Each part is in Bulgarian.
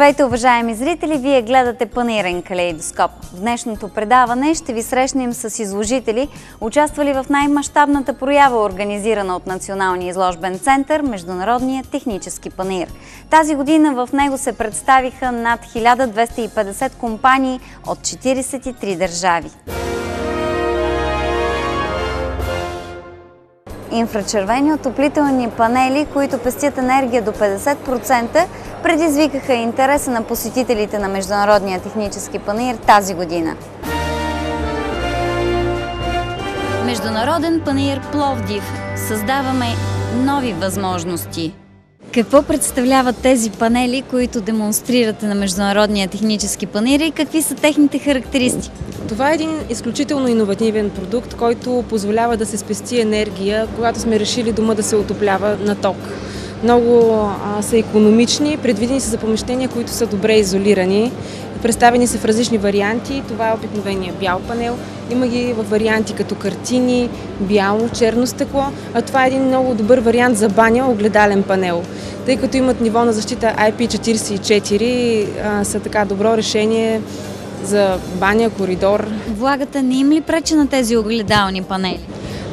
Здравейте, уважаеми зрители! Вие гледате Панаирен калейдоскоп. В днешното предаване ще ви срещнем с изложители, участвали в най-мащабната проява, организирана от Националния изложбен център, Международния технически панаир. Тази година в него се представиха над 1250 компании от 43 държави. Инфрачервени отоплителни панели, които пестят енергия до 50%, предизвикаха интереса на посетителите на Международния технически панаир тази година. Международен панаир Пловдив. Създаваме нови възможности. Какво представляват тези панели, които демонстрирате на Международния технически панаир и какви са техните характеристики? Това е един изключително иновативен продукт, който позволява да се спести енергия, когато сме решили дома да се отоплява на ток. Много са икономични, предвидени са за помещения, които са добре изолирани. Представени са в различни варианти. Това е обикновения бял панел. Има ги в варианти като картини, бяло, черно стъкло. А това е един много добър вариант за баня, огледален панел. Тъй като имат ниво на защита IP44, са така добро решение за баня, коридор. Влагата не им ли пречи на тези огледални панели?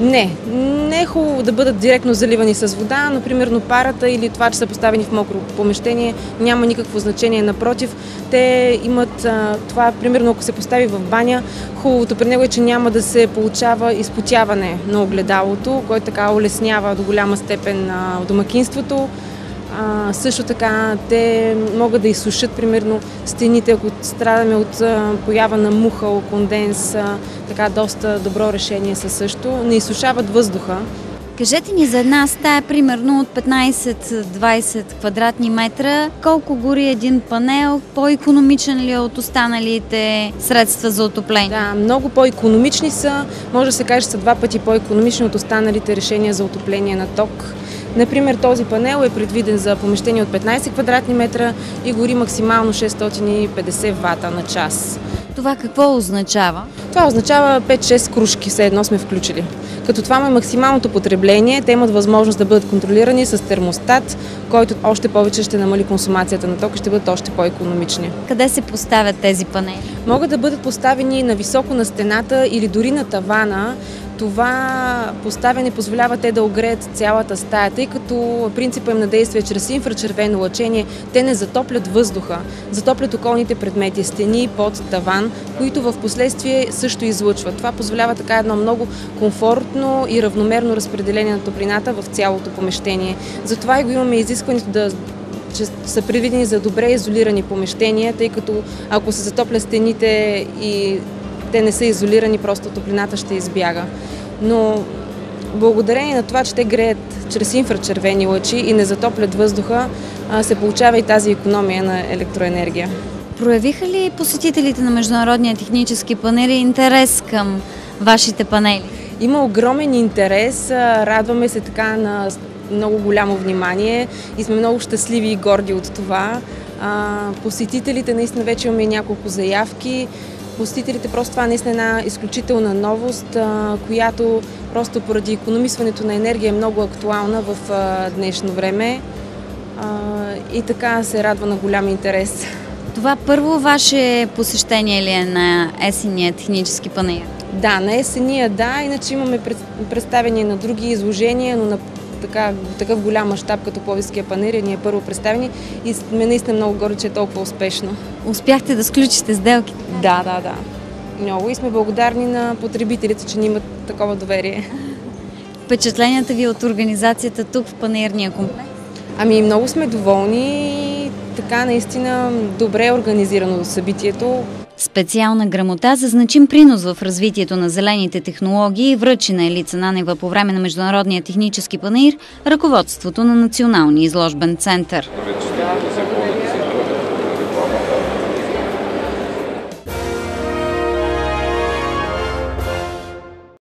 Не е хубаво да бъдат директно заливани с вода, но примерно парата или това, че са поставени в мокро помещение, няма никакво значение. Напротив, те имат това, примерно ако се постави в баня, хубавото при него е, че няма да се получава изпотяване на огледалото, което така улеснява до голяма степен домакинството. Също така те могат да изсушат примерно стените, ако страдаме от поява на муха, конденс, така доста добро решение са също. Не изсушават въздуха. Кажете ни за една стая, примерно от 15-20 квадратни метра, колко гори един панел, по-икономичен ли е от останалите средства за отопление? Да, много по-икономични са, може да се каже, са 2 пъти по-икономични от останалите решения за отопление на ток. Например, този панел е предвиден за помещение от 15 квадратни метра и гори максимално 650 вата на час. Това какво означава? Това означава 5-6 кружки, все едно сме включили. Като това е максималното потребление, те имат възможност да бъдат контролирани с термостат, който още повече ще намали консумацията на ток и ще бъдат още по-икономични. Къде се поставят тези панели? Могат да бъдат поставени нависоко на стената или дори на тавана. Това поставяне позволява те да огреят цялата стая, тъй като принципът им на действие чрез инфрачервено лъчение, те не затоплят въздуха, затоплят околните предмети, стени, под, таван, които в последствие също излъчват. Това позволява така едно много комфортно и равномерно разпределение на топлината в цялото помещение. Затова и го имаме изискването че са предвидени за добре изолирани помещения, тъй като ако се затоплят стените и те не са изолирани, просто топлината ще избяга. Но благодарение на това, че те греят чрез инфрачервени лъчи и не затоплят въздуха, се получава и тази икономия на електроенергия. Проявиха ли посетителите на Международния технически панаир интерес към вашите панели? Има огромен интерес, радваме се така на много голямо внимание и сме много щастливи и горди от това. Посетителите, наистина вече имаме няколко заявки. Посетителите, просто това наистина е една изключителна новост, която просто поради икономисването на енергия е много актуална в днешно време и така се радва на голям интерес. Това първо ваше посещение ли е на есенния технически панаир? Да, на есения, да, иначе имаме представени на други изложения, но на такъв голям мащаб като Пловдивския панаир ни е първо представени и сме наистина много горди, че е толкова успешно. Успяхте да сключите сделки? Да. Много и сме благодарни на потребителите, че ни имат такова доверие. Впечатленията ви от организацията тук в панаирния комплекс? Много сме доволни. Така наистина добре е организирано събитието. Специална грамота за значим принос в развитието на зелените технологии връчи на Елица Нанева по време на Международния технически панаир ръководството на Националния изложбен център.